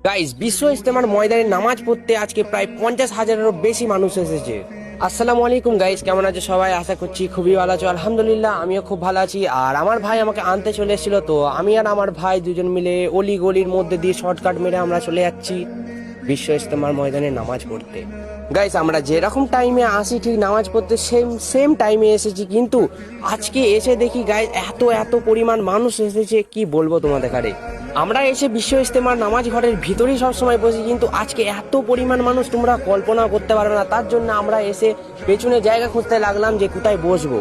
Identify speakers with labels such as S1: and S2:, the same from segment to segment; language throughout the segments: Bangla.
S1: গাইস, বিশ্ব ইজতেমার ময়দানে নামাজ পড়তে আজকে প্রায় 50,000-এরও বেশি মানুষ এসেছে। আসসালামু আলাইকুম গাইস, কেমন আছো সবাই? আশা করছি খুবই ভালো আছো। আলহামদুলিল্লাহ, আমিও খুব ভালো আছি। আর আমার ভাই আমাকে আনতে চলে এসেছিল, তো আমি আর আমার ভাই দুজন মিলে অলি গলির মধ্যে দিয়ে শর্টকাট মেরে আমরা চলে যাচ্ছি বিশ্ব ইজতেমার ময়দানে নামাজ পড়তে। গাইস, আমরা যেরকম টাইমে আসি ঠিক নামাজ পড়তে সেম সেম টাইমে এসেছি, কিন্তু আজকে এসে দেখি গাইস এত এত পরিমাণ মানুষ এসেছে, কি বলবো তোমাদের কাছে। আমরা এসে বিশ্ব ইজতেমার নামাজ ঘরের ভিতরেই সবসময় বসি, কিন্তু আজকে এত পরিমাণ মানুষ তোমরা কল্পনা করতে পারবে না। তার জন্য আমরা এসে পেছনে জায়গা খুঁজতে লাগলাম যে কোথায় বসবো।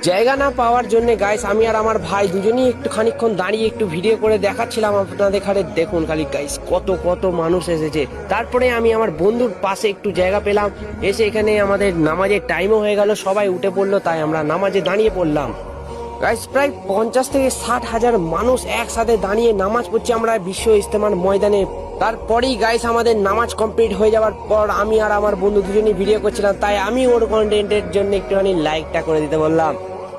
S1: জায়গা না পাওয়ার জন্য গাইস আমি আর আমার ভাই দুজনেই একটু খানিকক্ষণ দাঁড়িয়ে একটু ভিডিও করে দেখাচ্ছিলাম আপনাদের। খালি দেখুন খালি গাইস কত কত মানুষ এসেছে। তারপরে আমি আমার বন্ধুর পাশে একটু জায়গা পেলাম, এসে এখানে আমাদের নামাজের টাইমও হয়ে গেল, সবাই উঠে পড়লো, তাই আমরা নামাজে দাঁড়িয়ে পড়লাম। গাইস, প্রায় 50 থেকে 60 হাজার মানুষ একসাথে দাঁড়িয়ে নামাজ পড়ছি আমরা বিশ্ব ইজতেমার ময়দানে। তারপরেই গাইস আমাদের নামাজ কমপ্লিট হয়ে যাওয়ার পর আমি আর আমার বন্ধু দুজনেই ভিডিও করছিলাম, তাই আমি ওর কন্টেন্টের জন্য একটুখানি লাইকটা করে দিতে বললাম।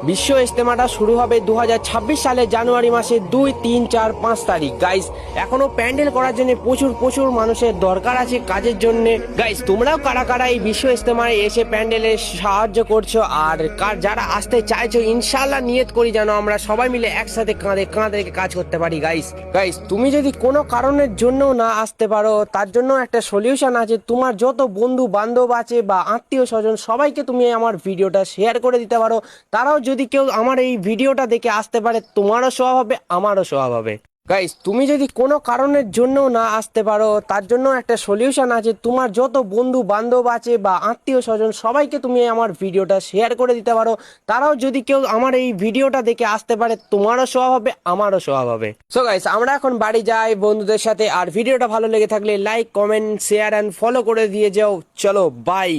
S1: বিশ্ব ইজতেমাটা শুরু হবে 2026 সালের জানুয়ারি মাসের 2, 3, 4, 5 তারিখ। গাইস, এখনো প্যান্ডেল করার জন্য প্রচুর প্রচুর মানুষের দরকার আছে কাজের জন্য। গাইস, তোমরাও কারা কারা এই বিশ্ব ইজতেমায় এসে প্যান্ডেলে সাহায্য করছো আর যারা আসতে চাইছো, ইনশাআল্লাহ নিয়ত করি যেন আমরা সবাই মিলে একসাথে কাঁধে কাঁধ রেখে কাজ করতে পারি। গাইস গাইস তুমি যদি কোনো কারণের জন্য না আসতে পারো, তার জন্য একটা সলিউশন আছে। তোমার যত বন্ধু বান্ধব আছে বা আত্মীয় স্বজন সবাইকে তুমি আমার ভিডিওটা শেয়ার করে দিতে পারো। তারাও যদি কেউ আমার এই ভিডিওটা দেখে আসতে পারে, তোমারও সওয়াব হবে, আমারও সওয়াব হবে। গাইস, তুমি যদি কোনো কারণের জন্য না আসতে পারো, তার জন্য একটা সলিউশন আছে। তোমার যত বন্ধু বান্ধব আছে বা আত্মীয় স্বজন সবাইকে তুমি আমার ভিডিওটা শেয়ার করে দিতে পারো। তারাও যদি কেউ আমার এই ভিডিওটা দেখে আসতে পারে, তোমারও সওয়াব হবে, আমারও সওয়াব হবে। সো গাইস, আমরা এখন বাড়ি যাই বন্ধুদের সাথে। আর ভিডিওটা ভালো লেগে থাকলে like, comment, share and follow করে দিয়ে যাও। চলো বাই।